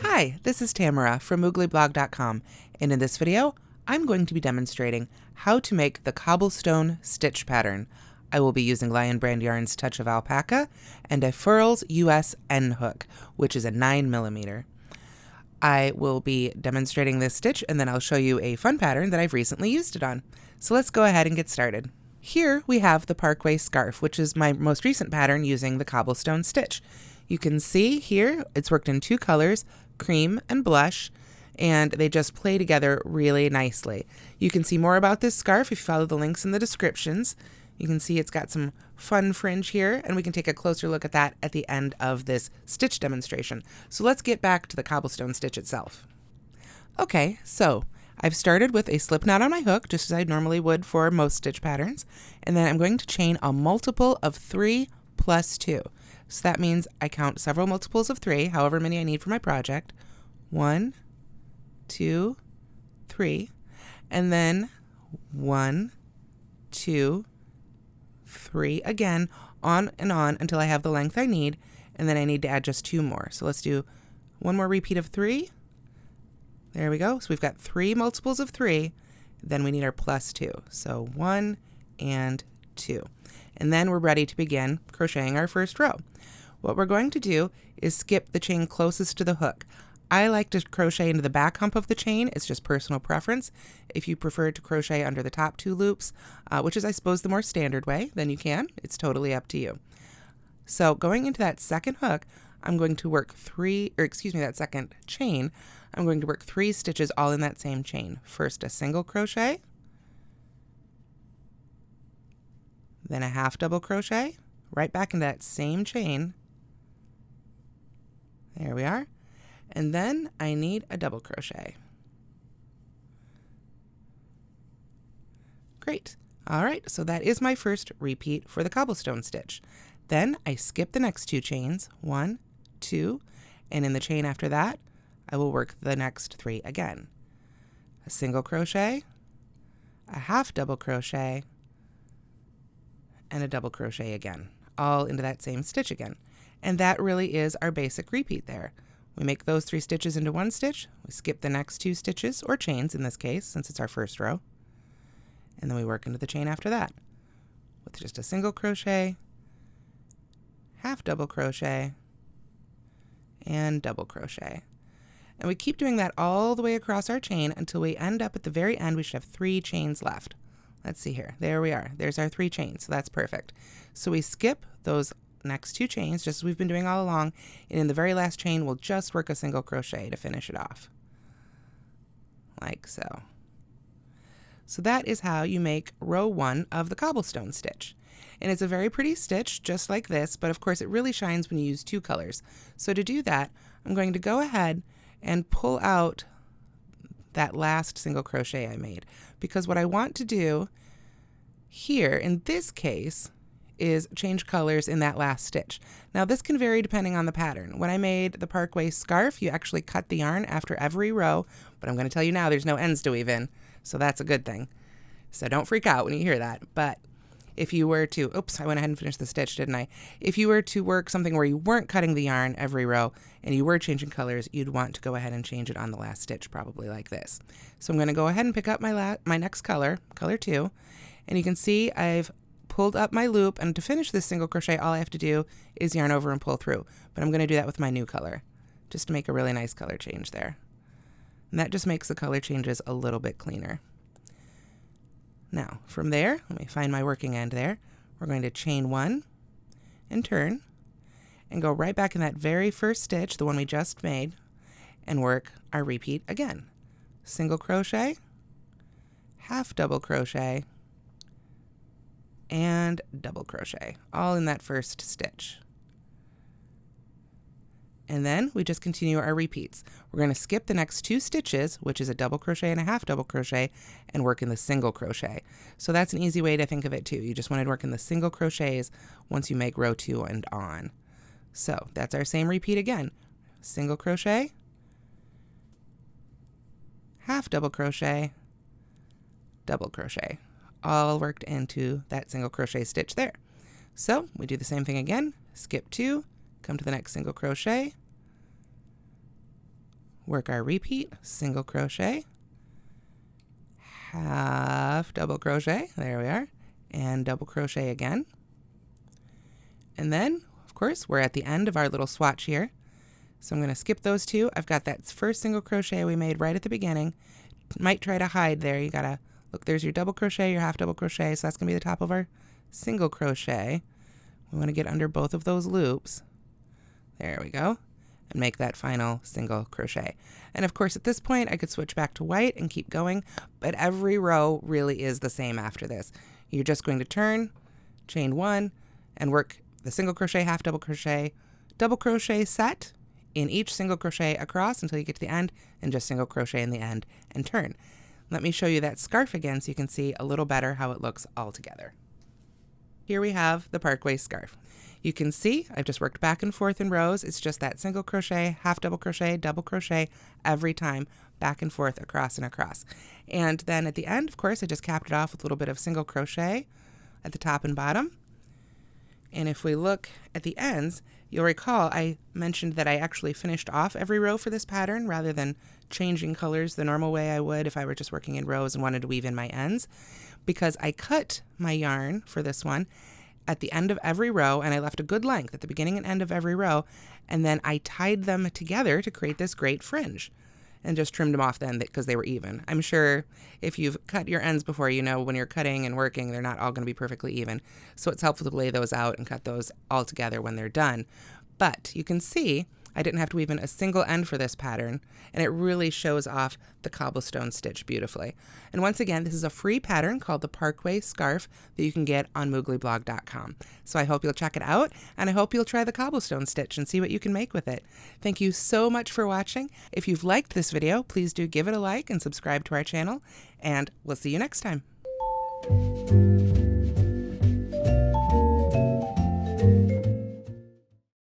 Hi, this is Tamara from mooglyblog.com, and in this video, I'm going to be demonstrating how to make the Cobblestone Stitch Pattern. I will be using Lion Brand Yarn's Touch of Alpaca and a Furls US N hook, which is a 9mm. I will be demonstrating this stitch, and then I'll show you a fun pattern that I've recently used it on. So let's go ahead and get started. Here we have the Parkway Scarf, which is my most recent pattern using the Cobblestone Stitch. You can see here it's worked in two colors, cream and blush, and they just play together really nicely. You can see more about this scarf if you follow the links in the descriptions. You can see it's got some fun fringe here, and we can take a closer look at that at the end of this stitch demonstration. So let's get back to the cobblestone stitch itself. Okay, so I've started with a slip knot on my hook, just as I normally would for most stitch patterns, and then I'm going to chain a multiple of 3 plus 2. So that means I count several multiples of 3, however many I need for my project. 1, 2, 3, and then 1, 2, 3 again, on and on until I have the length I need, and then I need to add just 2 more. So let's do one more repeat of 3. There we go. So we've got 3 multiples of 3. Then we need our plus 2. So 1 and 2. And then we're ready to begin crocheting our first row. What we're going to do is skip the chain closest to the hook. I like to crochet into the back hump of the chain. It's just personal preference. If you prefer to crochet under the top 2 loops, which is I suppose the more standard way, then you can. It's totally up to you. So going into that second hook, I'm going to work that second chain, I'm going to work 3 stitches all in that same chain. First a single crochet, then a half double crochet, right back into that same chain. There we are. And then I need a double crochet. Great. All right, so that is my first repeat for the cobblestone stitch. Then I skip the next 2 chains, 1, 2, and in the chain after that, I will work the next 3 again. A single crochet, a half double crochet, and a double crochet again, all into that same stitch again. And that really is our basic repeat there. We make those 3 stitches into 1 stitch, we skip the next 2 stitches, or chains in this case, since it's our first row, and then we work into the chain after that with just a single crochet, half double crochet, and double crochet. And we keep doing that all the way across our chain until we end up at the very end. We should have 3 chains left. Let's see here. There we are. There's our 3 chains, so that's perfect. So we skip those next 2 chains, just as we've been doing all along, and in the very last chain, we'll just work a single crochet to finish it off. Like so. So that is how you make row 1 of the cobblestone stitch. And it's a very pretty stitch, just like this, but of course it really shines when you use 2 colors. So to do that, I'm going to go ahead and pull out that last single crochet I made, because what I want to do here in this case is change colors in that last stitch. Now this can vary depending on the pattern. When I made the Parkway Scarf, you actually cut the yarn after every row, but I'm going to tell you now there's no ends to weave in, so that's a good thing. So don't freak out when you hear that. But if you were to, oops, I went ahead and finished the stitch, didn't I? If you were to work something where you weren't cutting the yarn every row and you were changing colors, you'd want to go ahead and change it on the last stitch, probably like this. So I'm going to go ahead and pick up my next color, color 2, and you can see I've pulled up my loop, and to finish this single crochet, all I have to do is yarn over and pull through. But I'm going to do that with my new color, just to make a really nice color change there. And that just makes the color changes a little bit cleaner. Now, from there, let me find my working end there. We're going to chain 1 and turn and go right back in that very first stitch, the one we just made, and work our repeat again. Single crochet, half double crochet, and double crochet, all in that first stitch. And then we just continue our repeats. We're going to skip the next 2 stitches, which is a double crochet and a half double crochet, and work in the single crochet. So that's an easy way to think of it too. You just want to work in the single crochets once you make row 2 and on. So that's our same repeat again. Single crochet, half double crochet, double crochet, all worked into that single crochet stitch there. So we do the same thing again, skip 2, come to the next single crochet, work our repeat, single crochet, half double crochet, there we are, and double crochet again. And then, of course, we're at the end of our little swatch here. So I'm going to skip those 2. I've got that first single crochet we made right at the beginning. Might try to hide there. You gotta look, there's your double crochet, your half double crochet, so that's going to be the top of our single crochet. We want to get under both of those loops. There we go. And make that final single crochet. And of course, at this point, I could switch back to white and keep going, but every row really is the same after this. You're just going to turn, chain 1, and work the single crochet, half double crochet set in each single crochet across until you get to the end, and just single crochet in the end and turn. Let me show you that scarf again so you can see a little better how it looks all together. Here we have the Parkway scarf. You can see I've just worked back and forth in rows. It's just that single crochet, half double crochet every time, back and forth, across and across. And then at the end, of course, I just capped it off with a little bit of single crochet at the top and bottom. And if we look at the ends, you'll recall I mentioned that I actually finished off every row for this pattern rather than changing colors the normal way I would if I were just working in rows and wanted to weave in my ends, because I cut my yarn for this one at the end of every row, and I left a good length at the beginning and end of every row, and then I tied them together to create this great fringe and just trimmed them off then because they were even. I'm sure if you've cut your ends before, you know when you're cutting and working, they're not all going to be perfectly even. So it's helpful to lay those out and cut those all together when they're done. But you can see I didn't have to weave in a single end for this pattern, and it really shows off the cobblestone stitch beautifully. And once again, this is a free pattern called the Parkway Scarf that you can get on mooglyblog.com. So I hope you'll check it out, and I hope you'll try the cobblestone stitch and see what you can make with it. Thank you so much for watching. If you've liked this video, please do give it a like and subscribe to our channel, and we'll see you next time.